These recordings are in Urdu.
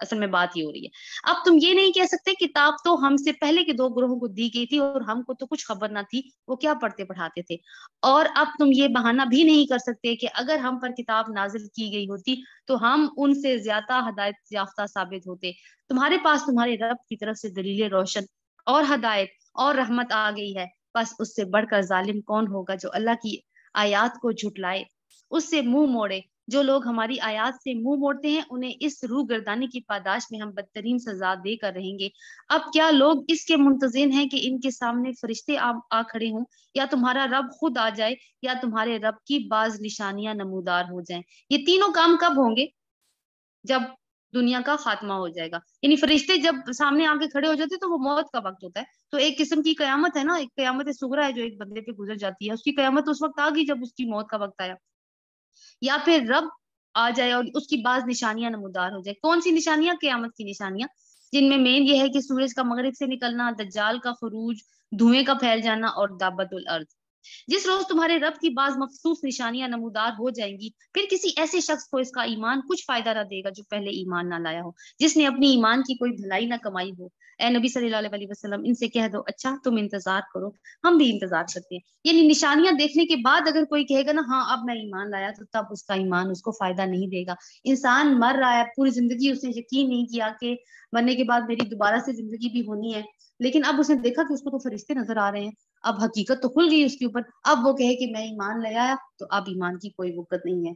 اصل میں بات یہ ہو رہی ہے. اب تم یہ نہیں کہہ سکتے کتاب تو ہم سے پہلے کے 2 گروہوں کو دی گئی تھی اور ہم کو تو کچھ خبر نہ تھی وہ کیا پڑھتے پڑھاتے تھے. اور اب تم یہ بہانہ بھی نہیں کر سکتے کہ اگر ہم پر کتاب نازل کی گئی ہوتی تو ہم ان سے زیادہ ہدایت یافتہ ثابت ہوتے. تمہارے پاس تمہارے رب کی طرف سے دلیل روشن اور ہدایت اور رحمت آ گئی ہے. بس اس سے بڑھ کر ظالم کون ہوگا جو اللہ کی آیات کو جھٹلائے، اس سے منہ موڑے. جو لوگ ہماری آیات سے منہ موڑتے ہیں انہیں اس روح گردانی کی پاداش میں ہم بدترین سزا دے کر رہیں گے. اب کیا لوگ اس کے منتظر ہیں کہ ان کے سامنے فرشتے آ کھڑے ہوں، یا تمہارا رب خود آ جائے، یا تمہارے رب کی بعض نشانیاں نمودار ہو جائیں. یہ تینوں کام کب ہوں گے؟ جب دنیا کا خاتمہ ہو جائے گا. یعنی فرشتے جب سامنے آ کے کھڑے ہو جاتے تو وہ موت کا وقت ہوتا ہے. تو ایک قسم کی قیامت ہے نا، ایک قیامت صغریٰ ہے جو ایک بندے پہ گزر جاتی ہے. اس کی قیامت اس وقت آ گئی جب اس کی موت کا وقت آیا. یا پھر رب آ جائے اور اس کی بعض نشانیاں نمودار ہو جائے. کون سی نشانیاں؟ قیامت کی نشانیاں، جن میں مین یہ ہے کہ سورج کا مغرب سے نکلنا، دجال کا خروج، دھوئیں کا پھیل جانا اور دابت الارض. جس روز تمہارے رب کی بعض مخصوص نشانیاں نمودار ہو جائیں گی پھر کسی ایسے شخص کو اس کا ایمان کچھ فائدہ نہ دے گا جو پہلے ایمان نہ لایا ہو، جس نے اپنی ایمان کی کوئی بھلائی نہ کمائی ہو. اے نبی صلی اللہ علیہ وسلم ان سے کہہ دو اچھا تم انتظار کرو، ہم بھی انتظار کرتے ہیں. یعنی نشانیاں دیکھنے کے بعد اگر کوئی کہے گا نا ہاں اب میں ایمان لایا، تو تب اس کا ایمان اس کو فائدہ نہیں دے گا. انسان مر رہا ہے، پوری زندگی اس نے یقین نہیں کیا کہ مرنے کے بعد میری دوبارہ سے زندگی بھی ہونی ہے، لیکن اب اس نے دیکھا کہ اس کو تو فرشتے نظر آ رہے ہیں، اب حقیقت تو کھل گئی اس کے اوپر. اب وہ کہے کہ میں ایمان لے آیا، تو اب ایمان کی کوئی وقت نہیں ہے.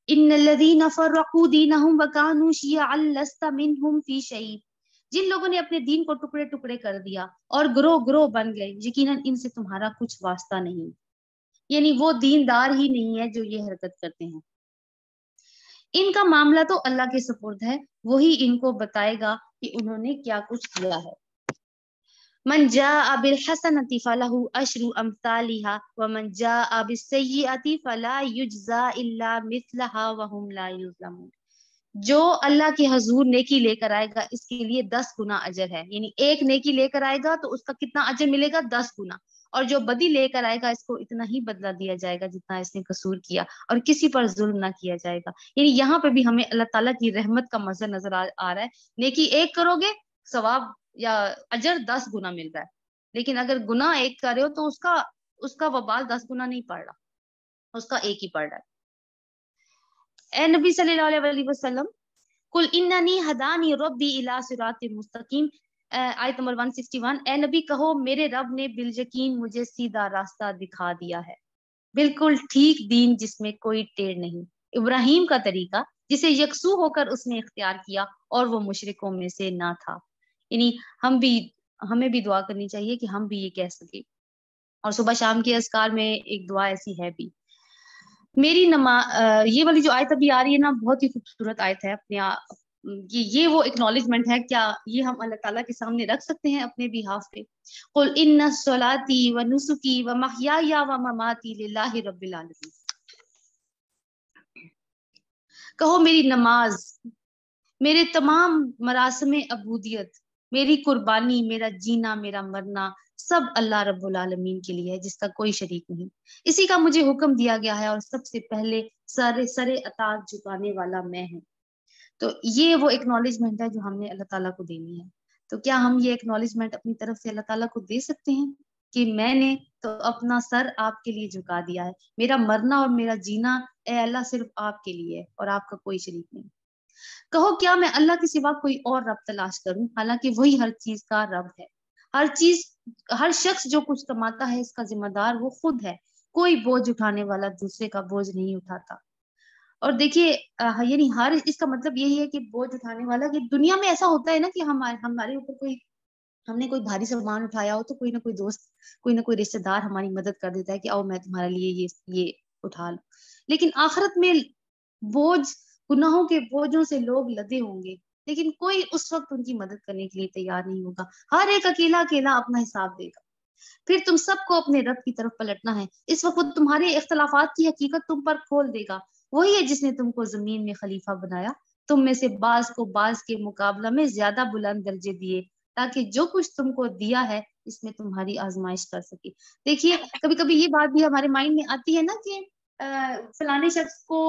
ان الذين فرقوا دينهم وكانوا شيعا لست منهم في شيء. جن لوگوں نے اپنے دین کو ٹکڑے ٹکڑے کر دیا اور گروہ گروہ بن گئے، یقیناً ان سے تمہارا کچھ واسطہ نہیں. یعنی وہ دیندار ہی نہیں ہے جو یہ حرکت کرتے ہیں. ان کا معاملہ تو اللہ کے سپرد ہے، وہی ان کو بتائے گا کہ انہوں نے کیا کچھ کیا ہے. من جاء بالحسنة فله عشر أمثالها ومن جاء بالسيئة فلا يجزى إلا مثلها وهم لا يظلمون. جو اللہ کے حضور نیکی لے کر آئے گا اس کے لیے 10 گنا اجر ہے. یعنی ایک نیکی لے کر آئے گا تو اس کا کتنا اجر ملے گا؟ 10 گنا. اور جو بدی لے کر آئے گا اس کو اتنا ہی بدلہ دیا جائے گا جتنا اس نے قصور کیا، اور کسی پر ظلم نہ کیا جائے گا. یعنی یہاں پہ بھی ہمیں اللہ تعالیٰ کی رحمت کا منظر نظر آ رہا ہے. نیکی ایک کرو گے ثواب یا اجر 10 گنا مل رہا ہے، لیکن اگر گناہ ایک کرے ہو تو اس کا وبال 10 گنا نہیں پڑ رہا، اس کا ایک ہی پڑ رہا ہے. اے نبی صلی اللہ علیہ وسلم قل اننی ہدانی ربی الی صراط مستقیم، آیت نمبر 161. اے نبی کہو میرے رب نے بالیقین مجھے سیدھا راستہ دکھا دیا ہے، بالکل ٹھیک دین جس میں کوئی ٹیڑھ نہیں، ابراہیم کا طریقہ جسے یکسو ہو کر اس نے اختیار کیا اور وہ مشرکوں میں سے نہ تھا. یعنی ہمیں بھی دعا کرنی چاہیے کہ ہم بھی یہ کہہ سکیں. اور صبح شام کے اذکار میں ایک دعا ایسی ہے بھی. میری یہ والی جو آیت ابھی آ رہی ہے نا، بہت ہی خوبصورت آیت ہے. اپنے یہ وہ اکنالجمنٹ ہے، کیا یہ ہم اللہ تعالیٰ کے سامنے رکھ سکتے ہیں اپنے بہاف پہ؟ قل ان صلاتي ونسكي ومحياي ومماتي لله رب العالمین. کہو میری نماز، میرے تمام مراسم عبودیت، میری قربانی، میرا جینا، میرا مرنا سب اللہ رب العالمین کے لیے ہے جس کا کوئی شریک نہیں. اسی کا مجھے حکم دیا گیا ہے اور سب سے پہلے سر اطاعت جھکانے والا میں ہوں. تو یہ وہ اکنالجمنٹ ہے جو ہم نے اللہ تعالیٰ کو دینی ہے. تو کیا ہم یہ اکنالجمنٹ اپنی طرف سے اللہ تعالیٰ کو دے سکتے ہیں کہ میں نے تو اپنا سر آپ کے لیے جھکا دیا ہے، میرا مرنا اور میرا جینا اے اللہ صرف آپ کے لیے ہے اور آپ کا کوئی شریک نہیں. کہو کیا میں اللہ کے سوا کوئی اور رب تلاش کروں، حالانکہ وہی ہر چیز کا رب ہے. ہر شخص جو کچھ کماتا ہے اس کا ذمہ دار وہ خود ہے، کوئی بوجھ اٹھانے والا دوسرے کا بوجھ نہیں اٹھاتا. اور دیکھیے یعنی اس کا مطلب یہی ہے کہ بوجھ اٹھانے والا، کہ دنیا میں ایسا ہوتا ہے نا کہ ہمارے اوپر ہم نے کوئی بھاری سامان اٹھایا ہو تو کوئی نہ کوئی دوست، کوئی نہ کوئی رشتے دار ہماری مدد کر دیتا ہے کہ آؤ میں تمہارے لیے یہ اٹھا لوں. لیکن آخرت میں گناہوں کے بوجھوں سے لوگ لدے ہوں گے، لیکن کوئی اس وقت ان کی مدد کرنے کے لیے تیار نہیں ہوگا. ہر ایک اکیلا اپنا حساب دے گا. پھر تم سب کو اپنے رب کی طرف پلٹنا ہے. اس وقت وہ تمہارے اختلافات کی حقیقت تم پر کھول دے گا. وہی ہے جس نے تم کو زمین میں خلیفہ بنایا، تم میں سے بعض کو بعض کے مقابلہ میں زیادہ بلند درجے دیے تاکہ جو کچھ تم کو دیا ہے اس میں تمہاری آزمائش کر سکے. دیکھیے کبھی کبھی یہ بات بھی ہمارے مائنڈ میں آتی ہے نا کہ فلانے شخص کو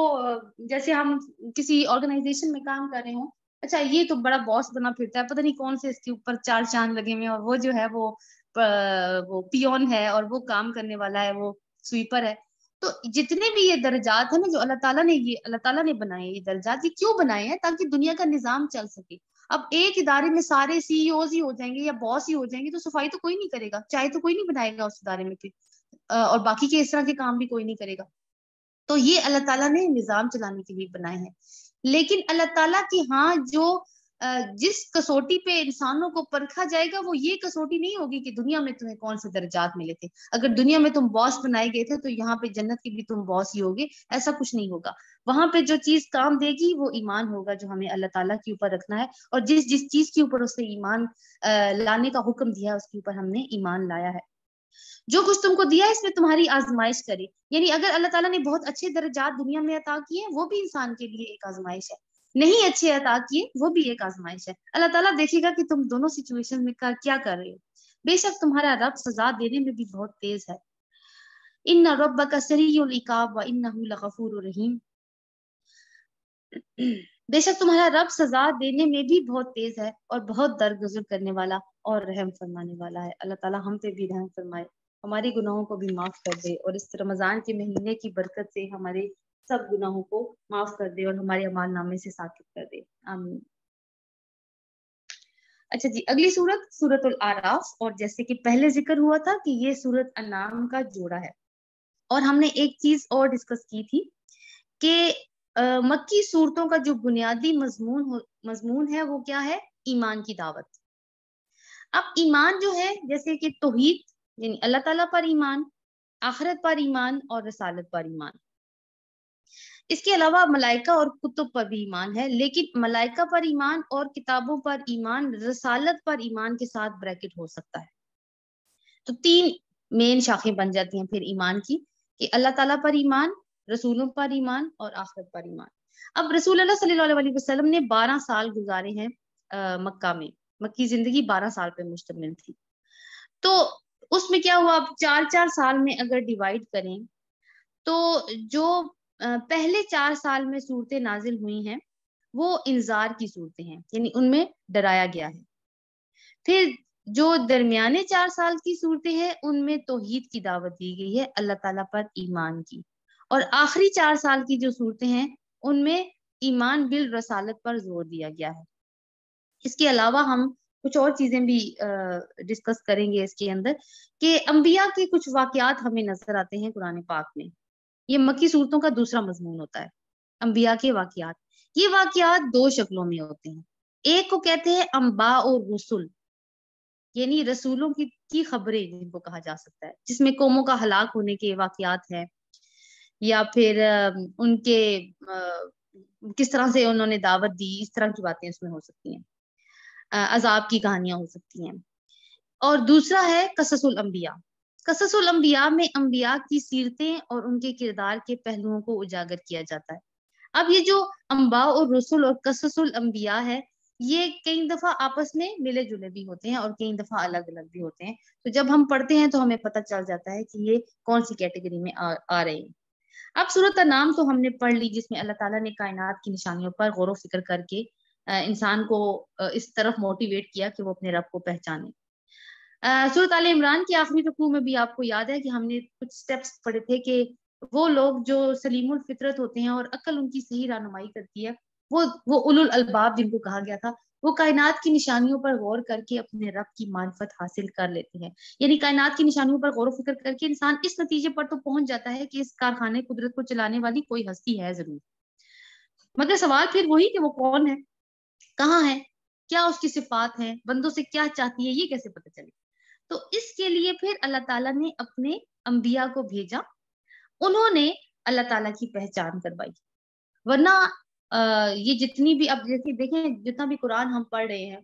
جیسے ہم کسی آرگنائزیشن میں کام کر رہے ہوں، اچھا یہ تو بڑا باس بنا پھرتا ہے، پتہ نہیں کون سے اس کے اوپر 4 چاند لگے ہوئے ہیں، اور وہ جو ہے وہ پیون ہے، اور وہ کام کرنے والا ہے، وہ سویپر ہے. تو جتنے بھی یہ درجات ہیں نا جو اللہ تعالیٰ نے بنائے، یہ درجات یہ کیوں بنائے ہیں؟ تاکہ دنیا کا نظام چل سکے. اب ایک ادارے میں سارے سی اوز ہی ہو جائیں گے یا باس ہی ہو جائیں گے تو صفائی تو کوئی نہیں کرے گا، چائے تو کوئی نہیں بنائے گا اس ادارے میں پھر، اور باقی کے اس طرح کے کام بھی کوئی نہیں کرے گا. تو یہ اللہ تعالیٰ نے نظام چلانے کے لیے بنائے ہیں. لیکن اللہ تعالیٰ کی ہاں جو جس کسوٹی پہ انسانوں کو پرکھا جائے گا وہ یہ کسوٹی نہیں ہوگی کہ دنیا میں تمہیں کون سے درجات ملے تھے. اگر دنیا میں تم باس بنائے گئے تھے تو یہاں پہ جنت کے بھی تم باس ہی ہوگے، ایسا کچھ نہیں ہوگا. وہاں پہ جو چیز کام دے گی وہ ایمان ہوگا جو ہمیں اللہ تعالیٰ کے اوپر رکھنا ہے، اور جس چیز کے اوپر اس نے ایمان لانے کا حکم دیا ہے اس کے اوپر ہم نے ایمان لایا ہے. جو کچھ تم کو دیا ہے اس میں تمہاری آزمائش کرے. یعنی اگر اللہ تعالیٰ نے بہت اچھے درجات دنیا میں عطا کیے ہیں وہ بھی انسان کے لیے ایک آزمائش ہے، نہیں اچھے عطا کیے وہ بھی ایک آزمائش ہے. اللہ تعالیٰ دیکھے گا کہ تم دونوں سچویشن میں کیا کر رہے ہو. بے شک تمہارا رب سزا دینے میں بھی بہت تیز ہے. ان ربک سریع العقاب وانہ لغفور رحیم. بے شک تمہارا رب سزا دینے میں بھی بہت تیز ہے اور بہت درگزر کرنے والا اور رحم فرمانے والا ہے. اللہ تعالیٰ ہم پہ بھی رحم فرمائے، ہماری گناہوں کو بھی معاف کر دے، اور اس رمضان کے مہینے کی برکت سے ہمارے سب گناہوں کو معاف کر دے اور ہمارے اعمال نامے سے ثابت کر دے. آمین. اچھا جی، اگلی سورت سورت الاعراف، اور جیسے کہ پہلے ذکر ہوا تھا کہ یہ سورت انعام کا جوڑا ہے. اور ہم نے ایک چیز اور ڈسکس کی تھی کہ مکی صورتوں کا جو بنیادی مضمون ہے وہ کیا ہے؟ ایمان کی دعوت. اب ایمان جو ہے جیسے کہ توحید یعنی اللہ تعالیٰ پر ایمان، آخرت پر ایمان اور رسالت پر ایمان. اس کے علاوہ ملائکہ اور کتب پر بھی ایمان ہے، لیکن ملائکہ پر ایمان اور کتابوں پر ایمان رسالت پر ایمان کے ساتھ بریکٹ ہو سکتا ہے. تو 3 مین شاخیں بن جاتی ہیں پھر ایمان کی، کہ اللہ تعالیٰ پر ایمان، رسولوں پر ایمان اور آخرت پر ایمان. اب رسول اللہ صلی اللہ علیہ وسلم نے 12 سال گزارے ہیں مکہ میں، مکی زندگی 12 سال پہ مشتمل تھی. تو اس میں کیا ہوا؟ اب 4 سال میں اگر ڈیوائیڈ کریں تو جو پہلے 4 سال میں صورتیں نازل ہوئی ہیں وہ انذار کی صورتیں ہیں، یعنی ان میں ڈرایا گیا ہے. پھر جو درمیانے 4 سال کی صورتیں ہیں ان میں توحید کی دعوت دی گئی ہے، اللہ تعالیٰ پر ایمان کی. اور آخری 4 سال کی جو صورتیں ہیں ان میں ایمان بالرسالت پر زور دیا گیا ہے. اس کے علاوہ ہم کچھ اور چیزیں بھی ڈسکس کریں گے اس کے اندر، کہ انبیاء کے کچھ واقعات ہمیں نظر آتے ہیں قرآن پاک میں. یہ مکی صورتوں کا دوسرا مضمون ہوتا ہے، انبیاء کے واقعات. یہ واقعات 2 شکلوں میں ہوتے ہیں. ایک کو کہتے ہیں انباء اور رسل، یعنی رسولوں کی خبریں جن کو کہا جا سکتا ہے، جس میں قوموں کا ہلاک ہونے کے واقعات ہیں، یا پھر ان کے کس طرح سے انہوں نے دعوت دی، اس طرح کی باتیں اس میں ہو سکتی ہیں، عذاب کی کہانیاں ہو سکتی ہیں. اور دوسرا ہے قصص الانبیاء. قصص الانبیاء میں انبیاء کی سیرتیں اور ان کے کردار کے پہلوؤں کو اجاگر کیا جاتا ہے. اب یہ جو انباء اور رسل اور قصص الانبیاء ہے یہ کئی دفعہ آپس میں ملے جلے بھی ہوتے ہیں اور کئی دفعہ الگ الگ بھی ہوتے ہیں. تو جب ہم پڑھتے ہیں تو ہمیں پتہ چل جاتا ہے کہ یہ کون سی کیٹیگری میں آ رہے ہیں. اب سورۃ انعام تو ہم نے پڑھ لی، جس میں اللہ تعالیٰ نے کائنات کی نشانیوں پر غور و فکر کر کے انسان کو اس طرف موٹیویٹ کیا کہ وہ اپنے رب کو پہچانے. سورۃ آل عمران کے آخری رکوع میں بھی آپ کو یاد ہے کہ ہم نے کچھ سٹیپس پڑھے تھے کہ وہ لوگ جو سلیم الفطرت ہوتے ہیں اور عقل ان کی صحیح رہنمائی کرتی ہے، وہ اولو الالباب جن کو کہا گیا تھا، وہ کائنات کی نشانیوں پر غور کر کے اپنے رب کی معرفت حاصل کر لیتے ہیں. یعنی کائنات کی نشانیوں پر غور و فکر کر کے انسان اس نتیجے پر تو پہنچ جاتا ہے کہ اس کارخانے قدرت کو چلانے والی کوئی ہستی ہے ضرور، مگر سوال پھر وہی کہ وہ کون ہے، کہاں ہے، کیا اس کی صفات ہیں، بندوں سے کیا چاہتی ہے، یہ کیسے پتہ چلے. تو اس کے لیے پھر اللہ تعالیٰ نے اپنے انبیاء کو بھیجا، انہوں نے اللہ تعالیٰ کی پہچان کروائی. ورنہ یہ جتنی بھی اب جیسے دیکھیں جتنا بھی قرآن ہم پڑھ رہے ہیں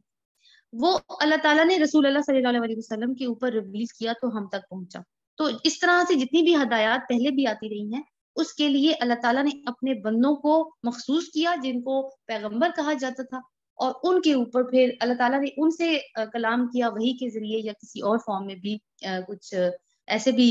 وہ اللہ تعالیٰ نے رسول اللہ صلی اللہ علیہ وسلم کے اوپر ریلیز کیا تو ہم تک پہنچا. تو اس طرح سے جتنی بھی ہدایات پہلے بھی آتی رہی ہیں اس کے لیے اللہ تعالیٰ نے اپنے بندوں کو مخصوص کیا جن کو پیغمبر کہا جاتا تھا، اور ان کے اوپر پھر اللہ تعالیٰ نے ان سے کلام کیا وحی کے ذریعے یا کسی اور فارم میں بھی کچھ ایسے بھی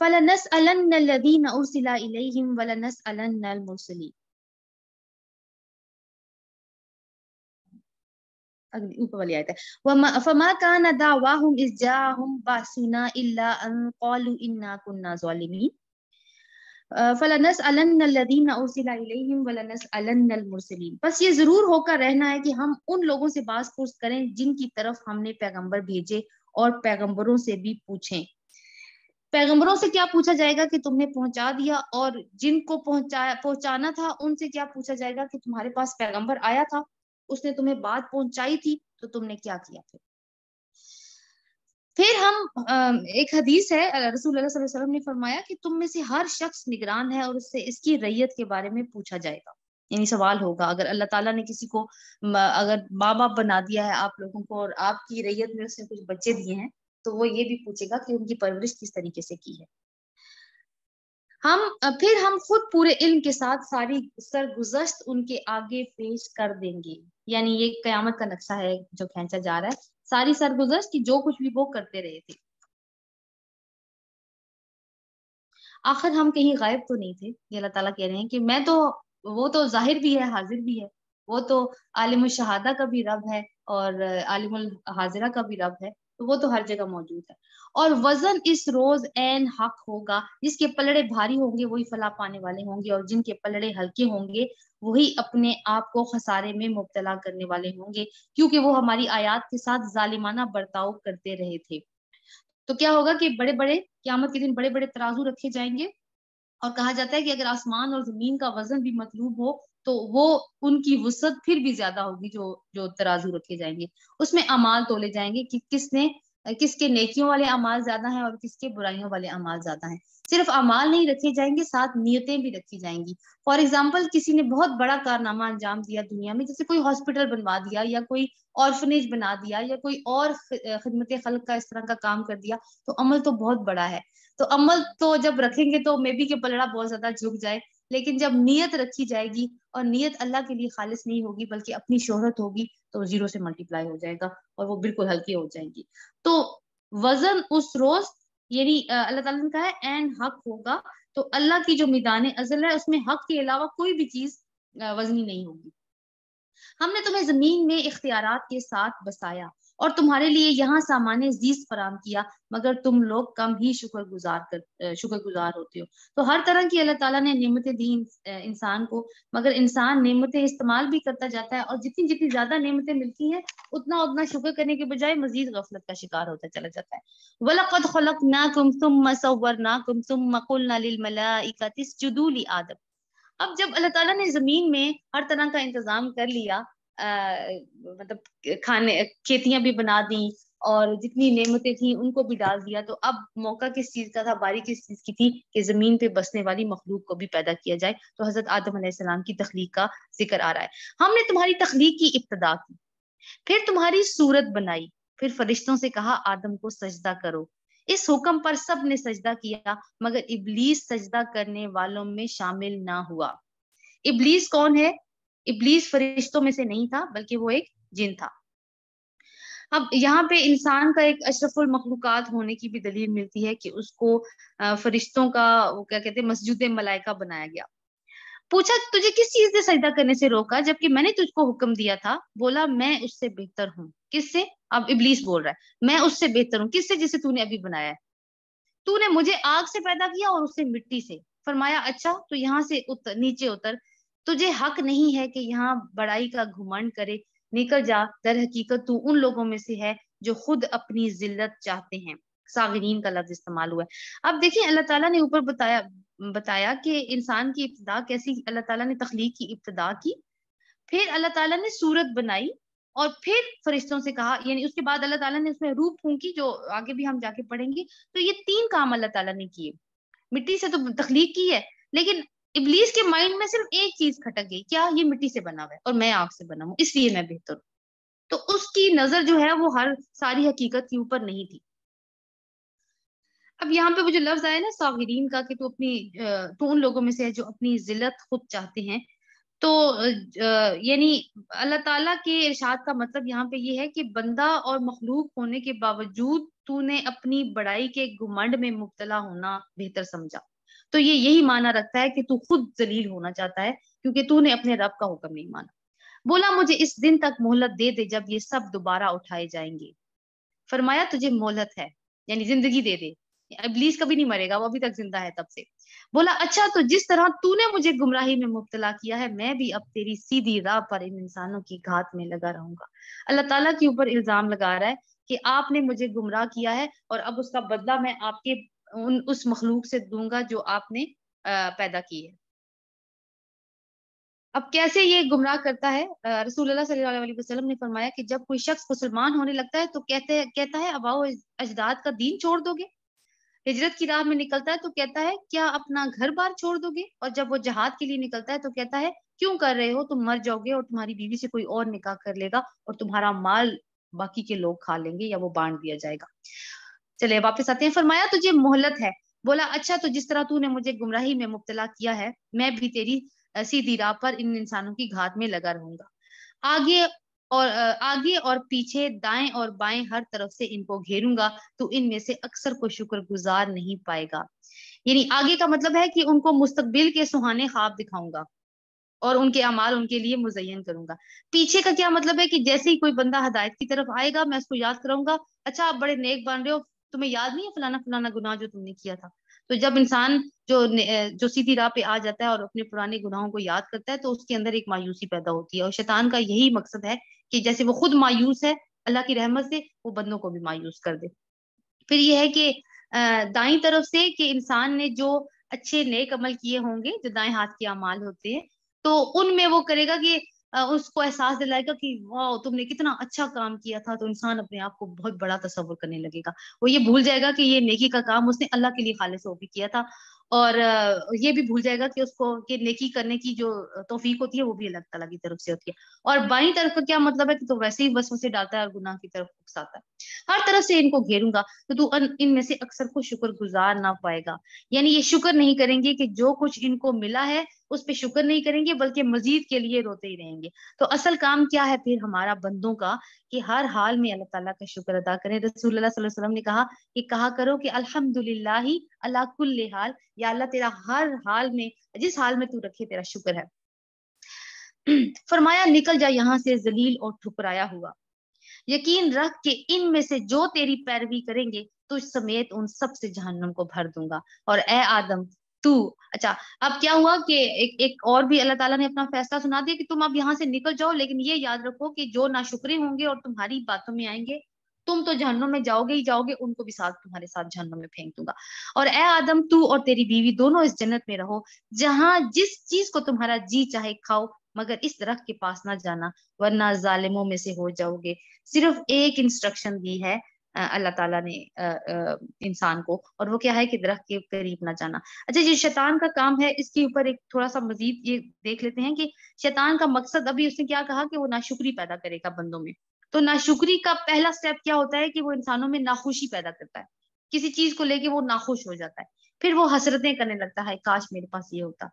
فَلَنَسْأَلَنَّ الَّذِينَ أُرْسِلَ إِلَيْهِمْ وَلَنَسْأَلَنَّ الْمُرْسَلِينَ. اگلی اوپر والی آیت ہے فَمَا كَانَ دَعْوَاهُمْ إِذْ جَاءَهُمْ بَأْسُنَا إِلَّا أَن قَالُوا إِنَّا كُنَّا ظَالِمِينَ فَلَنَسْأَلَنَّ الَّذِينَ أُرْسِلَ إِلَيْهِمْ وَلَنَسْأَلَنَّ الْمُرْسَلِينَ. بس یہ ضرور ہو کر رہنا ہے کہ ہم ان لوگوں سے باز پرس کریں جن کی طرف ہم نے پیغمبر بھیجے، اور پیغمبروں سے بھی پوچھیں. پیغمبروں سے کیا پوچھا جائے گا کہ تم نے پہنچا دیا، اور جن کو پہنچانا تھا ان سے کیا پوچھا جائے گا کہ تمہارے پاس پیغمبر آیا تھا، اس نے تمہیں بات پہنچائی تھی تو تم نے کیا کیا. پھر ہم ایک حدیث ہے، رسول اللہ صلی اللہ علیہ وسلم نے فرمایا کہ تم میں سے ہر شخص نگران ہے اور اس سے اس کی ریت کے بارے میں پوچھا جائے گا، یعنی سوال ہوگا. اگر اللہ تعالیٰ نے کسی کو اگر ماں باپ بنا دیا ہے آپ لوگوں کو، اور آپ کی ریت میں اس نے کچھ بچے دیے ہیں، تو وہ یہ بھی پوچھے گا کہ ان کی پرورش کس طریقے سے کی ہے. پھر ہم خود پورے علم کے ساتھ ساری سرگزشت ان کے آگے پیش کر دیں گے. یعنی یہ قیامت کا نقشہ ہے جو کھینچا جا رہا ہے، ساری سرگزشت کی جو کچھ بھی وہ کرتے رہے تھے. آخر ہم کہیں غائب تو نہیں تھے. یہ اللہ تعالیٰ کہہ رہے ہیں کہ میں تو، وہ تو ظاہر بھی ہے، حاضر بھی ہے، وہ تو عالم الشہادہ کا بھی رب ہے اور عالم الحاضرہ کا بھی رب ہے، تو وہ تو ہر جگہ موجود ہے. اور وزن اس روز عین حق ہوگا، جس کے پلڑے بھاری ہوں گے وہی فلاح پانے والے ہوں گے، اور جن کے پلڑے ہلکے ہوں گے وہی اپنے آپ کو خسارے میں مبتلا کرنے والے ہوں گے، کیونکہ وہ ہماری آیات کے ساتھ ظالمانہ برتاؤ کرتے رہے تھے. تو کیا ہوگا کہ بڑے بڑے قیامت کے دن بڑے بڑے ترازو رکھے جائیں گے، اور کہا جاتا ہے کہ اگر آسمان اور زمین کا وزن بھی مطلوب ہو تو وہ ان کی وسعت پھر بھی زیادہ ہوگی. جو ترازو رکھے جائیں گے اس میں اعمال تولے جائیں گے کہ کس کے نیکیوں والے اعمال زیادہ ہیں اور کس کے برائیوں والے اعمال زیادہ ہیں. صرف اعمال نہیں رکھے جائیں گے، ساتھ نیتیں بھی رکھی جائیں گی. فار ایگزامپل کسی نے بہت بڑا کارنامہ انجام دیا دنیا میں، جیسے کوئی ہاسپٹل بنوا دیا، یا کوئی آرفنیج بنا دیا، یا کوئی اور خدمت خلق کا اس طرح کا کام کر دیا، تو عمل تو بہت بڑا ہے. تو عمل تو جب رکھیں گے تو مے بی کہ پلڑا بہت زیادہ جھک جائے، لیکن جب نیت رکھی جائے گی اور نیت اللہ کے لیے خالص نہیں ہوگی بلکہ اپنی شہرت ہوگی، تو زیرو سے ملٹیپلائی ہو جائے گا اور وہ بالکل ہلکی ہو جائیں گی. تو وزن اس روز، یعنی اللہ تعالیٰ نے کہا ہے عین حق ہوگا. تو اللہ کی جو میدان ازل ہے اس میں حق کے علاوہ کوئی بھی چیز وزنی نہیں ہوگی. ہم نے تمہیں زمین میں اختیارات کے ساتھ بسایا اور تمہارے لیے یہاں سامان زیست فراہم کیا، مگر تم لوگ کم ہی شکر گزار ہوتے ہو. تو ہر طرح کی اللہ تعالیٰ نے نعمتیں دی انسان کو، مگر انسان نعمتیں استعمال بھی کرتا جاتا ہے، اور جتنی جتنی زیادہ نعمتیں ملتی ہیں اتنا شکر کرنے کے بجائے مزید غفلت کا شکار ہوتا چلا جاتا ہے. وَلَقَدْ خَلَقْنَاكُمْ ثُمَّ صَوَّرْنَاكُمْ ثُمَّ قُلْنَا لِلْمَلَائِكَةِ اسْجُدُوا لِآدَمَ. اب جب اللہ تعالیٰ نے زمین میں ہر طرح کا انتظام کر لیا، مطلب کھیتیاں بھی بنا دیں اور جتنی نعمتیں تھیں ان کو بھی ڈال دیا، تو اب موقع کس چیز کا تھا، باری کس چیز کی تھی کہ زمین پہ بسنے والی مخلوق کو بھی پیدا کیا جائے. تو حضرت آدم علیہ السلام کی تخلیق کا ذکر آ رہا ہے. ہم نے تمہاری تخلیق کی ابتدا کی، پھر تمہاری صورت بنائی، پھر فرشتوں سے کہا آدم کو سجدہ کرو. اس حکم پر سب نے سجدہ کیا مگر ابلیس سجدہ کرنے والوں میں شامل نہ ہوا. ابلیس کون ہے؟ ابلیس فرشتوں میں سے نہیں تھا بلکہ وہ ایک جن تھا. اب یہاں پہ انسان کا ایک اشرف المخلوقات ہونے کی بھی دلیل ملتی ہے کہ اس کو فرشتوں کا وہ کیا کہتے ہیں مسجود ملائکہ بنایا گیا. پوچھا تجھے کس چیز نے سجدہ کرنے سے روکا جبکہ میں نے تجھ کو حکم دیا تھا؟ بولا میں اس سے بہتر ہوں. کس سے؟ اب ابلیس بول رہا ہے میں اس سے بہتر ہوں. کس سے؟ جسے تو نے ابھی بنایا ہے. تو نے مجھے آگ سے پیدا کیا اور اس سے مٹی سے. فرمایا اچھا تو یہاں سے نیچے اتر، تجھے حق نہیں ہے کہ یہاں بڑائی کا گھمنڈ کرے. نکل جا، در حقیقت تو ان لوگوں میں سے ہے جو خود اپنی ذلت چاہتے ہیں. ساغرین کا لفظ استعمال ہوا ہے. اب دیکھیں اللہ تعالیٰ نے اوپر بتایا کہ انسان کی ابتدا کیسی، اللہ تعالیٰ نے تخلیق کی ابتدا کی، پھر اللہ تعالیٰ نے صورت بنائی، اور پھر فرشتوں سے کہا، یعنی اس کے بعد اللہ تعالیٰ نے اس میں روح پھونکی جو آگے بھی ہم جا کے پڑھیں گے. تو یہ 3 کام اللہ تعالیٰ نے کیے. مٹی سے تو تخلیق کی ہے، لیکن ابلیس کے مائنڈ میں صرف ایک چیز کھٹک گئی، کیا؟ یہ مٹی سے بنا ہوا ہے اور میں آگ سے بنا ہوں اس لیے میں بہتر ہوں. تو اس کی نظر جو ہے وہ ہر ساری حقیقت کے اوپر نہیں تھی. اب یہاں پہ وہ جو لفظ آیا نا صاغرین کا، کہ تو ان لوگوں میں سے ہے جو اپنی ذلت خود چاہتے ہیں. تو یعنی اللہ تعالیٰ کے ارشاد کا مطلب یہاں پہ یہ ہے کہ بندہ اور مخلوق ہونے کے باوجود تو نے اپنی بڑائی کے گھمنڈ میں مبتلا ہونا بہتر سمجھا۔ تو یہ یہی معنی رکھتا ہے کہ تو خود ذلیل ہونا چاہتا ہے کیونکہ تو نے اپنے رب کا حکم نہیں مانا۔ بولا مجھے اس دن تک مہلت دے دے جب یہ سب دوبارہ اٹھائے جائیں گے۔ فرمایا تجھے مہلت ہے، یعنی زندگی دے دے، ابلیس کبھی نہیں مرے گا، وہ ابھی تک زندہ ہے تب سے۔ بولا اچھا تو جس طرح تو نے مجھے گمراہی میں مبتلا کیا ہے میں بھی اب تیری سیدھی راہ پر ان انسانوں کی گھات میں لگا رہوں گا۔ اللہ تعالیٰ کے اوپر الزام لگا رہا ہے کہ آپ نے مجھے گمراہ کیا ہے اور اب اس کا بدلہ میں آپ کے اس مخلوق سے دوں گا جو آپ نے پیدا کی ہے۔ اب کیسے یہ گمراہ کرتا ہے؟ رسول اللہ صلی اللہ علیہ وسلم نے فرمایا کہ جب کوئی شخص مسلمان ہونے لگتا ہے تو کہتا ہے اباؤ اجداد کا دین چھوڑ دو گے۔ ہجرت کی راہ میں نکلتا ہے تو کہتا ہے کیا اپنا گھر بار چھوڑ دو گے؟ اور جب وہ جہاد کے لیے نکلتا ہے تو کہتا ہے کیوں کر رہے ہو؟ تم مر جاؤ گے اور تمہاری بیوی سے کوئی اور نکاح کر لے گا اور تمہارا مال باقی کے لوگ کھا لیں گے یا وہ بانٹ دیا جائے گا۔ چلے واپس آتے ہیں۔ فرمایا تجھے مہلت ہے۔ بولا اچھا تو جس طرح تو نے مجھے گمراہی میں مبتلا کیا ہے میں بھی تیری سیدھی راہ پر ان انسانوں کی گھات میں لگا رہوں گا۔ آگے اور پیچھے دائیں اور بائیں ہر طرف سے ان کو گھیروں گا تو ان میں سے اکثر کو شکر گزار نہیں پائے گا۔ یعنی آگے کا مطلب ہے کہ ان کو مستقبل کے سہانے خواب دکھاؤں گا اور ان کے اعمال ان کے لیے مزین کروں گا۔ پیچھے کا کیا مطلب ہے کہ جیسے ہی کوئی بندہ ہدایت کی طرف آئے گا میں اس کو یاد کراؤں گا، اچھا آپ بڑے نیک بن رہے ہو، تمہیں یاد نہیں ہے فلانا فلانا گناہ جو تم نے کیا تھا۔ تو جب انسان جو سیدھی راہ پہ آ جاتا ہے اور اپنے پرانے گناہوں کو یاد کرتا ہے تو اس کے اندر ایک مایوسی پیدا ہوتی ہے، اور شیطان کا یہی مقصد ہے کہ جیسے وہ خود مایوس ہے اللہ کی رحمت سے وہ بندوں کو بھی مایوس کر دے۔ پھر یہ ہے کہ دائیں طرف سے کہ انسان نے جو اچھے نیک عمل کیے ہوں گے جو دائیں ہاتھ کے اعمال ہوتے ہیں تو ان میں وہ کرے گا کہ اس کو احساس دلائے گا کہ واہ تم نے کتنا اچھا کام کیا تھا، تو انسان اپنے آپ کو بہت بڑا تصور کرنے لگے گا۔ وہ یہ بھول جائے گا کہ یہ نیکی کا کام اس نے اللہ کے لیے خالص ہو بھی کیا تھا، اور یہ بھی بھول جائے گا کہ اس کو کہ نیکی کرنے کی جو توفیق ہوتی ہے وہ بھی اللہ تعالیٰ کی طرف سے ہوتی ہے۔ اور بائیں طرف کا کیا مطلب ہے کہ تو ویسے ہی وسوسے ڈالتا ہے اور گناہ کی طرف اکساتا ہے۔ ہر طرف سے ان کو گھیروں گا تو ان میں سے اکثر کو شکر گزار نہ پائے گا، یعنی یہ شکر نہیں کریں گے کہ جو کچھ ان کو ملا ہے اس پہ شکر نہیں کریں گے بلکہ مزید کے لیے روتے ہی رہیں گے۔ تو اصل کام کیا ہے پھر ہمارا بندوں کا کہ ہر حال میں اللہ تعالیٰ کا شکر ادا کریں۔ رسول اللہ صلی اللہ علیہ وسلم نے کہا کہ کہا کرو کہ الحمدللہ اللہ کل حال، یا اللہ تیرا ہر حال میں جس حال میں تو رکھے تیرا شکر ہے۔ فرمایا نکل جا یہاں سے ذلیل اور ٹھکرایا ہوا، یقین رکھ کہ ان میں سے جو تیری پیروی کریں گے تجھ سمیت ان سب سے جہنم کو بھر دوں گا۔ اور اے آدم تو اچھا اب کیا ہوا کہ ایک اور بھی اللہ تعالیٰ نے اپنا فیصلہ سنا دیا کہ تم اب یہاں سے نکل جاؤ، لیکن یہ یاد رکھو کہ جو ناشکرے ہوں گے اور تمہاری باتوں میں آئیں گے تم تو جہنم میں جاؤ گے ہی جاؤ گے، ان کو بھی ساتھ تمہارے ساتھ جہنم میں پھینک دوں گا۔ اور اے آدم تو اور تیری بیوی دونوں اس جنت میں رہو جہاں جس چیز کو تمہارا جی چاہے کھاؤ، مگر اس درخت کے پاس نہ جانا ورنہ ظالموں میں سے ہو جاؤ گے۔ صرف ایک انسٹرکشن دی ہے اللہ تعالیٰ نے انسان کو، اور وہ کیا ہے کہ درخت کے قریب نہ جانا۔ اچھا یہ شیطان کا کام ہے، اس کے اوپر ایک تھوڑا سا مزید یہ دیکھ لیتے ہیں کہ شیطان کا مقصد ابھی اس نے کیا کہا کہ وہ ناشکری پیدا کرے گا بندوں میں۔ تو ناشکری کا پہلا سٹیپ کیا ہوتا ہے کہ وہ انسانوں میں ناخوشی پیدا کرتا ہے، کسی چیز کو لے کے وہ ناخوش ہو جاتا ہے، پھر وہ حسرتیں کرنے لگتا ہے کاش میرے پاس یہ ہوتا،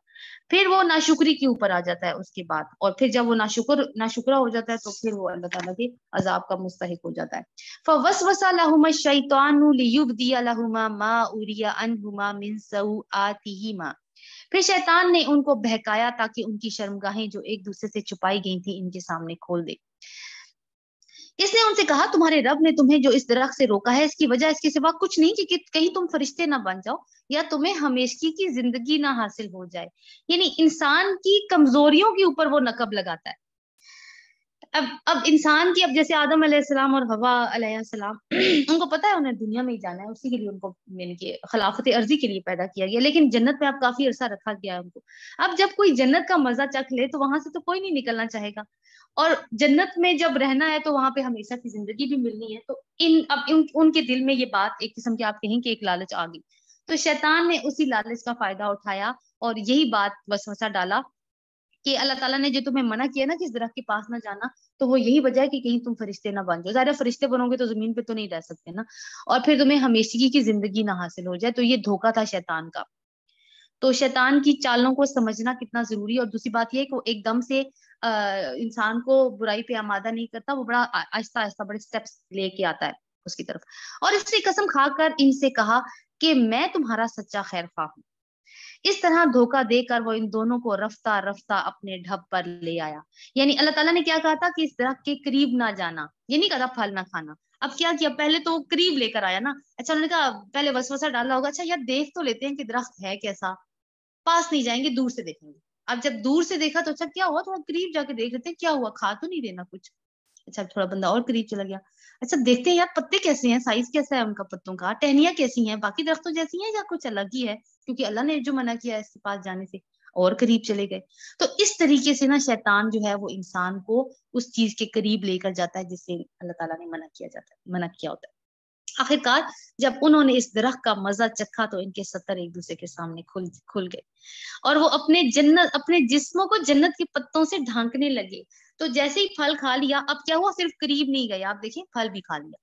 پھر وہ ناشکری کے اوپر آ جاتا ہے اس کے بعد، اور پھر جب وہ ناشکرا ہو جاتا ہے تو پھر وہ اللہ تعالیٰ کے عذاب کا مستحق ہو جاتا ہے۔ فَوَسْوَسَ لَهُمَا الشَّيْطَانُ لِيُبْدِيَ لَهُمَا مَا أُرِيَ عَنْهُمَا مِنْ سَوْآتِهِمَا، پھر شیطان نے ان کو بہکایا تاکہ ان کی شرمگاہیں جو ایک دوسرے سے چھپائی گئی تھی ان کے سامنے کھول دے۔ اس نے ان سے کہا تمہارے رب نے تمہیں جو اس درخت سے روکا ہے اس کی وجہ اس کے سوا کچھ نہیں کہ کہیں تم فرشتے نہ بن جاؤ یا تمہیں ہمیشگی کی زندگی نہ حاصل ہو جائے۔ یعنی انسان کی کمزوریوں کے اوپر وہ نقب لگاتا ہے۔ اب انسان کی اب جیسے آدم علیہ السلام اور حوا علیہ السلام ان کو پتا ہے انہیں دنیا میں ہی جانا ہے، اسی کے لیے ان کو یعنی کہ خلافت عرضی کے لیے پیدا کیا گیا، لیکن جنت میں اب کافی عرصہ رکھا گیا ہے ان کو۔ اب جب کوئی جنت کا مزہ چکھ لے تو وہاں سے تو کوئی نہیں نکلنا چاہے گا، اور جنت میں جب رہنا ہے تو وہاں پہ ہمیشہ کی زندگی بھی ملنی ہے، تو ان کے دل میں یہ بات ایک قسم کی آپ کہیں کہ ایک لالچ آ گئی، تو شیطان نے اسی لالچ کا فائدہ اٹھایا اور یہی بات وسوسہ ڈالا کہ اللہ تعالیٰ نے جو تمہیں منع کیا نا کہ اس درخت کے پاس نہ جانا، تو وہ یہی وجہ ہے کہ کہیں تم فرشتے نہ بن جاؤ، ظاہر ہے فرشتے بنو گے تو زمین پہ تو نہیں رہ سکتے نا، اور پھر تمہیں ہمیشگی کی زندگی نہ حاصل ہو جائے، تو یہ دھوکا تھا شیطان کا۔ تو شیطان کی چالوں کو سمجھنا کتنا ضروری ہے، اور دوسری بات یہ ہے کہ وہ ایک دم سے انسان کو برائی پہ آمادہ نہیں کرتا، وہ بڑا آہستہ آہستہ بڑے سٹیپس لے کے آتا ہے۔ اس کی طرف. اور اس نے قسم کھا کر ان سے کہا کہ میں تمہارا سچا خیر خواہ ہوں. اس طرح دھوکہ دے کر وہ ان دونوں کو رفتہ رفتہ اپنے ڈھب پر لے آیا. یعنی اللہ تعالیٰ نے کیا کہا تھا کہ اس درخت کے قریب نہ جانا, یہ نہیں کہا تھا پھل نہ کھانا. اب کیا کیا, پہلے تو قریب لے کر آیا نا. اچھا انہوں نے کہا, پہلے وسوسہ ڈالا ہوگا, اچھا یار دیکھ تو لیتے ہیں کہ درخت ہے کیسا, پاس نہیں جائیں گے, دور سے دیکھیں گے. اب جب دور سے دیکھا تو اچھا کیا ہوا, تھوڑا قریب جا کے دیکھ لیتے ہیں کیا ہوا, کھا تو نہیں دینا کچھ. اچھا تھوڑا بندہ اور قریب چلا گیا, اچھا دیکھتے ہیں یار پتے کیسے ہیں, سائز کیسا ہے ان کا پتوں کا, ٹہنیاں کیسی ہیں, باقی درختوں جیسی ہیں یا کچھ الگ ہی ہے, کیونکہ اللہ نے جو منع کیا ہے اس کے پاس جانے سے. اور قریب چلے گئے. تو اس طریقے سے نا شیطان جو ہے وہ انسان کو اس چیز کے قریب لے کر جاتا ہے جس سے اللہ تعالیٰ نے منع کیا ہوتا ہے. آخرکار جب انہوں نے اس درخت کا مزہ چکھا تو ان کے ستر ایک دوسرے کے سامنے کھل گئے, اور وہ اپنے جسموں کو جنت کے پتوں سے ڈھانکنے لگے. تو جیسے ہی پھل کھا لیا, اب کیا ہوا, صرف قریب نہیں گیا, آپ دیکھیں پھل بھی کھا لیا.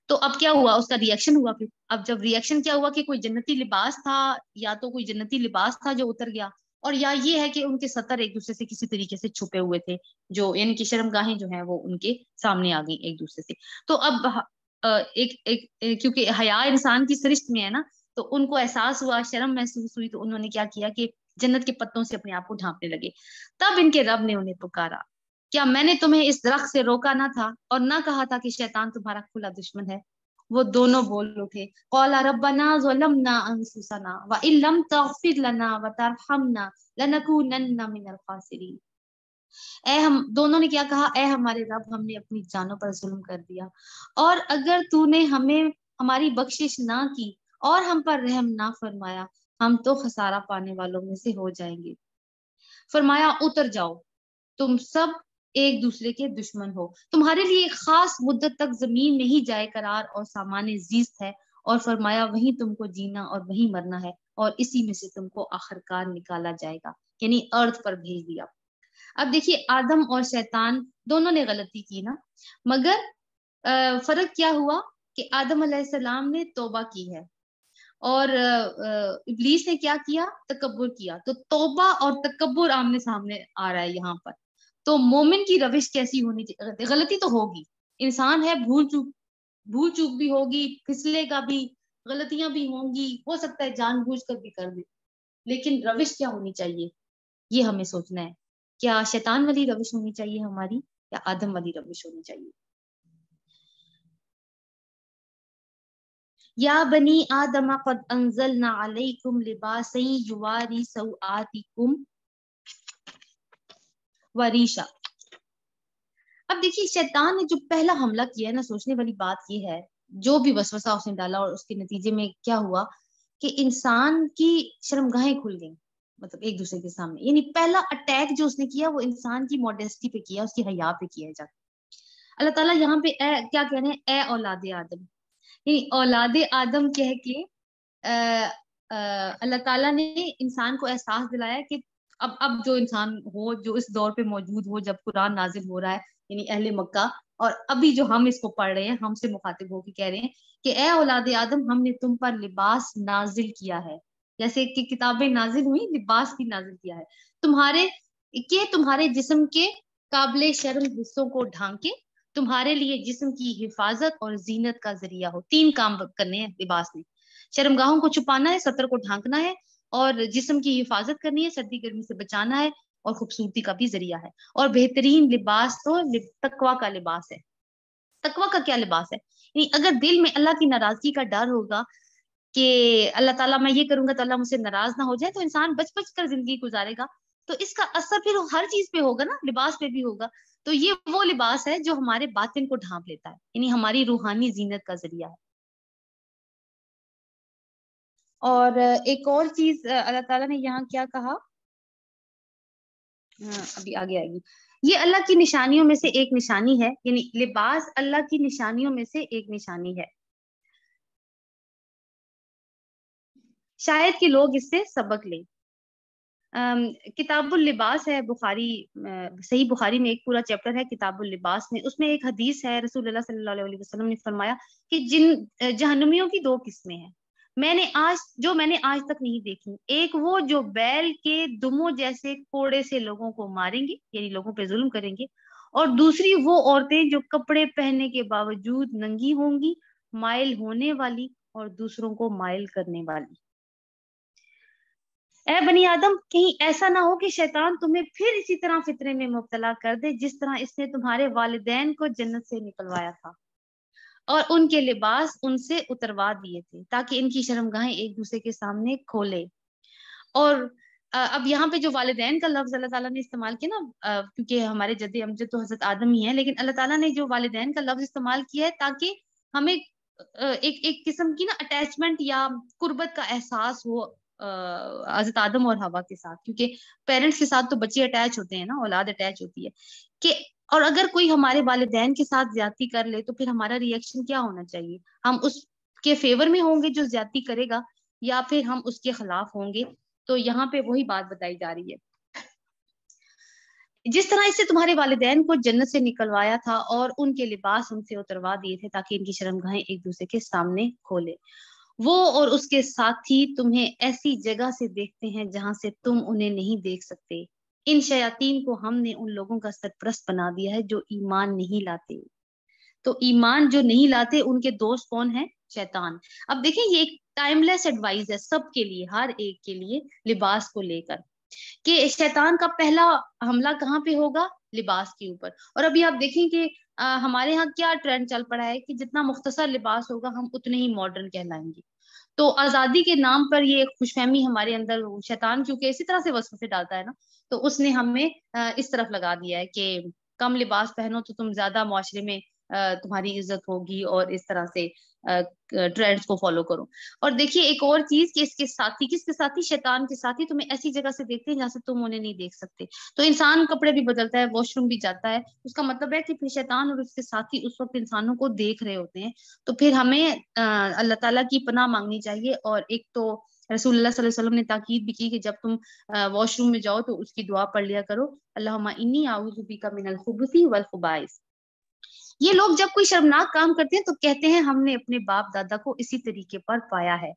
تو اب کیا ہوا, اس کا ریئیکشن ہوا. پھر اب جب ریئیکشن کیا ہوا کہ کوئی جنتی لباس تھا, یا تو کوئی جنتی لباس تھا جو اتر گیا, اور یا یہ ہے کہ ان کے ستر ایک دوسرے سے کسی طریقے سے چھپے ہوئے تھے, جو یعنی کہ شرمگاہیں جو ہیں وہ ان کے سامنے آ گئی ایک دوسرے سے. تو اب کیونکہ حیا انسان کی سرشت میں ہے نا, تو ان کو احساس ہوا, شرم محسوس ہوئی, تو انہوں نے کیا کیا کہ جنت کے پتوں سے اپنے آپ کو ڈھانپنے لگے. تب ان کے رب نے انہیں پکارا, کیا میں نے تمہیں اس درخت سے روکا نہ تھا, اور نہ کہا تھا کہ شیطان تمہارا کھلا دشمن ہے. وہ دونوں بول اٹھے, قَالَ رَبَّنَا ظَلَمْنَا أَنفُسَنَا وَإِن لَّمْ تَغْفِرْ لَنَا وَتَرْحَمْنَا لَنَكُونَنَّ مِنَ الْخَاسِرِينَ. دونوں نے کیا کہا, اے ہمارے رب, ہم نے اپنی جانوں پر ظلم کر دیا, اور اگر تو نے ہماری بخشش نہ کی اور ہم پر رحم نہ فرمایا, ہم تو خسارہ پانے والوں میں سے ہو جائیں گے. فرمایا, اتر جاؤ, تم سب ایک دوسرے کے دشمن ہو, تمہارے لیے ایک خاص مدت تک زمین میں ہی جائے قرار اور سامان زیست ہے, اور فرمایا وہیں تم کو جینا اور وہیں مرنا ہے, اور اسی میں سے تم کو آخرکار نکالا جائے گا, یعنی ارض پر بھیج دیا. اب دیکھیے, آدم اور شیطان دونوں نے غلطی کی نا, مگر فرق کیا ہوا کہ آدم علیہ السلام نے توبہ کی ہے, اور ابلیس نے کیا کیا, تکبر کیا. تو توبہ اور تکبر آمنے سامنے آ رہا ہے یہاں پر. تو مومن کی روش کیسی ہونی چاہیے, غلطی تو ہوگی, انسان ہے, بھول چوک بھی ہوگی, پھسلے گا بھی, غلطیاں بھی ہوں گی, ہو سکتا ہے جان بوجھ کر بھی کر دے, لیکن روش کیا ہونی چاہیے یہ ہمیں سوچنا ہے. کیا شیطان والی روش ہونی چاہیے ہماری, یا آدم والی روش ہونی چاہیے. یا بنی آدم قد انزلنا علیکم لباسا یواری سوآتکم وریشا. اب دیکھیے, شیطان نے جو پہلا حملہ کیا ہے نا, سوچنے والی بات یہ ہے, جو بھی وسوسہ اس نے ڈالا, اور اس کے نتیجے میں کیا ہوا کہ انسان کی شرمگاہیں کھل گئیں, مطلب ایک دوسرے کے سامنے. یعنی پہلا اٹیک جو اس نے کیا وہ انسان کی ماڈیسٹی پہ کیا, اس کی حیا پہ کیا جا. اللہ تعالیٰ یہاں پہ کیا کہہ رہے ہیں, اے اولاد آدم, یعنی اولاد آدم کہہ کے اللہ تعالیٰ نے انسان کو احساس دلایا کہ اب جو انسان ہو, جو اس دور پہ موجود ہو جب قرآن نازل ہو رہا ہے, یعنی اہل مکہ, اور ابھی جو ہم اس کو پڑھ رہے ہیں, ہم سے مخاطب ہو کے کہہ رہے ہیں کہ اے اولاد آدم, ہم نے تم پر لباس نازل کیا ہے, جیسے کہ کتابیں نازل ہوئی, لباس بھی نازل کیا ہے, تمہارے جسم کے قابل شرم حصوں کو ڈھانکے, تمہارے لیے جسم کی حفاظت اور زینت کا ذریعہ ہو. 3 کام کرنے ہیں لباس نے, شرمگاہوں کو چھپانا ہے, ستر کو ڈھانکنا ہے, اور جسم کی حفاظت کرنی ہے, سردی گرمی سے بچانا ہے, اور خوبصورتی کا بھی ذریعہ ہے. اور بہترین لباس تو تقویٰ کا لباس ہے. تقویٰ کا کیا لباس ہے, یعنی اگر دل میں اللہ کی ناراضگی کا ڈر ہوگا کہ اللہ تعالیٰ میں یہ کروں گا تو اللہ مجھ سے ناراض نہ ہو جائے, تو انسان بچ بچ کر زندگی گزارے گا, تو اس کا اثر پھر ہر چیز پہ ہوگا نا, لباس پہ بھی ہوگا. تو یہ وہ لباس ہے جو ہمارے باطن کو ڈھانپ لیتا ہے, یعنی ہماری روحانی زینت کا ذریعہ ہے. اور ایک اور چیز اللہ تعالیٰ نے یہاں کیا کہا, ابھی آگے آئے گی, یہ اللہ کی نشانیوں میں سے ایک نشانی ہے, یعنی لباس اللہ کی نشانیوں میں سے ایک نشانی ہے, شاید کہ لوگ اس سے سبق لیں. کتاب اللباس ہے, صحیح بخاری میں ایک پورا چیپٹر ہے کتاب اللباس میں. اس میں ایک حدیث ہے, رسول اللہ صلی اللہ علیہ وسلم نے فرمایا کہ جہنمیوں کی 2 قسمیں ہیں, میں نے آج تک نہیں دیکھی. ایک وہ جو بیل کے دموں جیسے کوڑے سے لوگوں کو ماریں گے, یعنی لوگوں پہ ظلم کریں گے, اور دوسری وہ عورتیں جو کپڑے پہننے کے باوجود ننگی ہوں گی، مائل ہونے والی اور دوسروں کو مائل کرنے والی۔ اے بنی آدم، کہیں ایسا نہ ہو کہ شیطان تمہیں پھر اسی طرح فطرے میں مبتلا کر دے جس طرح اس نے تمہارے والدین کو جنت سے نکلوایا تھا اور ان کے لباس ان سے اتروا دیے تھے تاکہ ان کی شرمگاہیں ایک دوسرے کے سامنے کھولے۔ اور اب یہاں پہ جو والدین کا لفظ اللہ تعالیٰ نے استعمال کیا نا، کیونکہ ہمارے جد امجد تو حضرت آدم ہی ہیں، لیکن اللہ تعالیٰ نے جو والدین کا لفظ استعمال کیا ہے تاکہ ہمیں ایک قسم کی نا اٹیچمنٹ یا قربت کا احساس ہو حضرت آدم اور حوا کے ساتھ، کیونکہ پیرنٹس کے ساتھ تو بچے اٹیچ ہوتے ہیں نا، اولاد اٹیچ ہوتی ہے کہ، اور اگر کوئی ہمارے والدین کے ساتھ زیادتی کر لے تو پھر ہمارا ریئیکشن کیا ہونا چاہیے؟ ہم اس کے فیور میں ہوں گے جو زیادتی کرے گا، یا پھر ہم اس کے خلاف ہوں گے؟ تو یہاں پہ وہی بات بتائی جا رہی ہے، جس طرح اس سے تمہارے والدین کو جنت سے نکلوایا تھا اور ان کے لباس ان سے اتروا دیے تھے تاکہ ان کی شرمگاہیں ایک دوسرے کے سامنے کھولے۔ وہ اور اس کے ساتھی تمہیں ایسی جگہ سے دیکھتے ہیں جہاں سے تم انہیں نہیں دیکھ سکتے۔ ان شیاطین کو ہم نے ان لوگوں کا سرپرست بنا دیا ہے جو ایمان نہیں لاتے۔ تو ایمان جو نہیں لاتے ان کے دوست کون ہیں؟ شیطان۔ اب دیکھیں یہ ایک ٹائم لیس ایڈوائز ہے سب کے لیے، ہر ایک کے لیے، لباس کو لے کر، کہ شیطان کا پہلا حملہ کہاں پہ ہوگا؟ لباس کے اوپر۔ اور ابھی آپ دیکھیں کہ ہمارے ہاں کیا ٹرینڈ چل پڑا ہے کہ جتنا مختصر لباس ہوگا ہم اتنے ہی ماڈرن کہلائیں گے۔ تو آزادی کے نام پر یہ خوش فہمی ہمارے اندر، شیطان کیونکہ اسی طرح سے وسوسے ڈالتا ہے نا، تو اس نے ہمیں اس طرف لگا دیا ہے کہ کم لباس پہنو تو تم زیادہ معاشرے میں تمہاری عزت ہوگی، اور اس طرح سے ٹرینڈز کو فالو کرو۔ اور دیکھیے ایک اور چیز کہ اس کے ساتھی، کس کے ساتھی؟ شیطان کے ساتھی تمہیں ایسی جگہ سے دیکھتے ہیں جہاں سے تم انہیں نہیں دیکھ سکتے۔ تو انسان کپڑے بھی بدلتا ہے، واش روم بھی جاتا ہے، اس کا مطلب ہے کہ پھر شیطان اور اس کے ساتھی اس وقت انسانوں کو دیکھ رہے ہوتے ہیں۔ تو پھر ہمیں اللہ تعالیٰ کی پناہ مانگنی چاہیے، اور ایک تو رسول اللہ صلی اللہ علیہ وسلم نے تاکید بھی کی کہ جب تم واش روم میں جاؤ تو اس کی دعا پڑھ لیا کرو، اللہم انی اعوذ بک من الخبث والخبائث۔ یہ لوگ جب کوئی شرمناک کام کرتے ہیں تو کہتے ہیں ہم نے اپنے باپ دادا کو اسی طریقے پر پایا ہے۔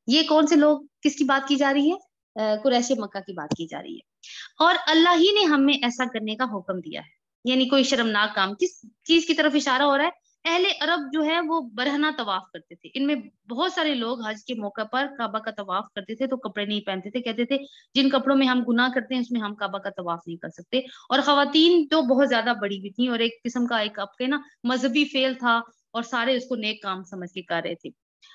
یہ کون سے لوگ، کس کی بات کی جا رہی ہے؟ قریش مکہ کی بات کی جا رہی ہے۔ اور اللہ ہی نے ہمیں ایسا کرنے کا حکم دیا ہے، یعنی کوئی شرمناک کام، کس چیز کی طرف اشارہ ہو رہا ہے؟ اہل عرب جو ہے وہ برہنہ طواف کرتے تھے، ان میں بہت سارے لوگ حج کے موقع پر کعبہ کا طواف کرتے تھے تو کپڑے نہیں پہنتے تھے، کہتے تھے جن کپڑوں میں ہم گناہ کرتے ہیں اس میں ہم کعبہ کا طواف نہیں کر سکتے۔ اور خواتین تو بہت زیادہ بڑی بھی تھیں، اور ایک قسم کا ایک آپ کے نا مذہبی فیل تھا، اور سارے اس کو نیک کام سمجھ کے کر رہے تھے،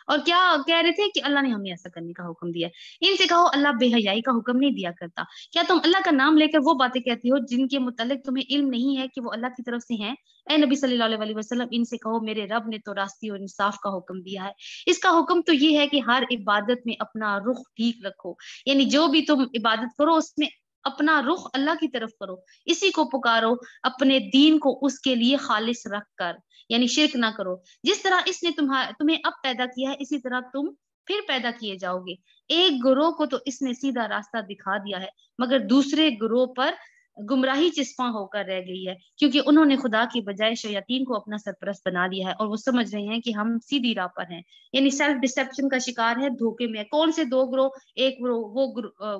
اور کیا کہہ رہے تھے کہ اللہ نے ہمیں ایسا کرنے کا حکم دیا ہے۔ ان سے کہو اللہ بے حیائی کا حکم نہیں دیا کرتا، کیا تم اللہ کا نام لے کر وہ باتیں کہتی ہو جن کے متعلق تمہیں علم نہیں ہے کہ وہ اللہ کی طرف سے ہیں؟ اے نبی صلی اللہ علیہ وسلم، ان سے کہو میرے رب نے تو راستی اور انصاف کا حکم دیا ہے۔ اس کا حکم تو یہ ہے کہ ہر عبادت میں اپنا رخ ٹھیک رکھو، یعنی جو بھی تم عبادت کرو اس میں اپنا رخ اللہ کی طرف کرو، اسی کو پکارو، اپنے دین کو اس کے لیے خالص رکھ کر، یعنی شرک نہ کرو۔ جس طرح اس نے تمہیں اب پیدا کیا ہے اسی طرح تم پھر پیدا کیے جاؤ گے۔ ایک گروہ کو تو اس نے سیدھا راستہ دکھا دیا ہے، مگر دوسرے گروہ پر گمراہی چسپاں ہو کر رہ گئی ہے، کیونکہ انہوں نے خدا کی بجائے شیاطین کو اپنا سرپرست بنا لیا ہے، اور وہ سمجھ رہے ہیں کہ ہم سیدھی راہ پر ہیں، یعنی سیلف ڈسپشن کا شکار ہے، دھوکے میں ہے۔ کون سے دو گروہ؟ ایک گروہ وہ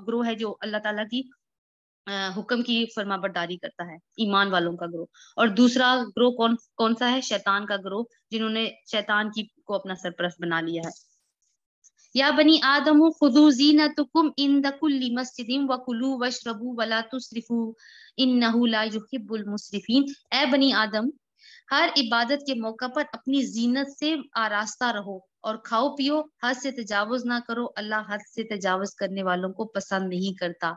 گروہ ہے جو اللہ تعالیٰ کی حکم کی فرما برداری کرتا ہے، ایمان والوں کا گروہ، اور دوسرا گروہ کون سا ہے؟ شیطان کا گروہ، جنہوں نے شیطان کو اپنا سرپرست بنا لیا ہے۔ یا بنی آدم خذوا زینتکم عند کل مسجد وکلوا واشربوا ولا تسرفوا انہ لا یحب المسرفین۔ اے بنی آدم، ہر عبادت کے موقع پر اپنی زینت سے آراستہ رہو اور کھاؤ پیو، حد سے تجاوز نہ کرو، اللہ حد سے تجاوز کرنے والوں کو پسند نہیں کرتا۔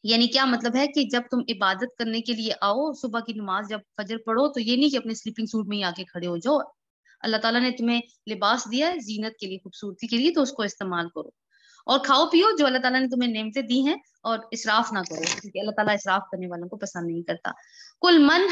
یعنی کیا مطلب ہے کہ جب تم عبادت کرنے کے لیے آؤ، صبح کی نماز جب فجر پڑھو، تو یہ نہیں کہ اپنے سلیپنگ سوٹ میں ہی آ کے کھڑے ہو جاؤ۔ اللہ تعالیٰ نے تمہیں لباس دیا ہے زینت کے لیے، خوبصورتی کے لیے، تو اس کو استعمال کرو، اور کھاؤ پیو جو اللہ تعالیٰ نے تمہیں نعمتیں دی ہیں، اور اسراف نہ کرو کیونکہ اللہ تعالیٰ اسراف کرنے والوں کو پسند نہیں کرتا۔ کل من